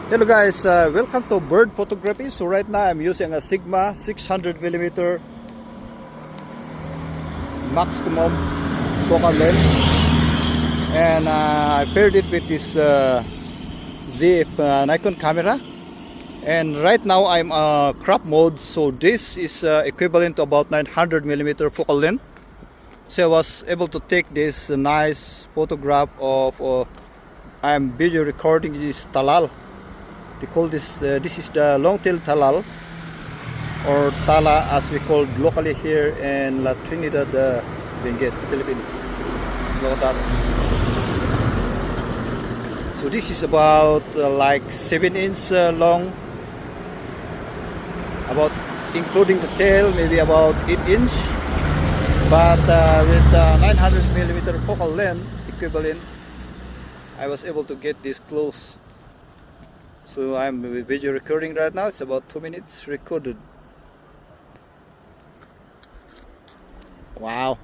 Hello guys, welcome to bird photography. So right now I'm using a Sigma 600mm maximum focal length, and I paired it with this ZF Nikon camera. And right now I'm crop mode, so this is equivalent to about 900mm focal length. So I was able to take this nice photograph of I'm video recording this talal. They call this this is the long-tailed talal, or tala as we call locally here in Trinidad Benguet Philippines. Look at that. So this is about like 7-inch long, about including the tail maybe about 8-inch, but with 900mm focal length equivalent, I was able to get this close. So I'm video recording right now. It's about 2 minutes recorded. Wow.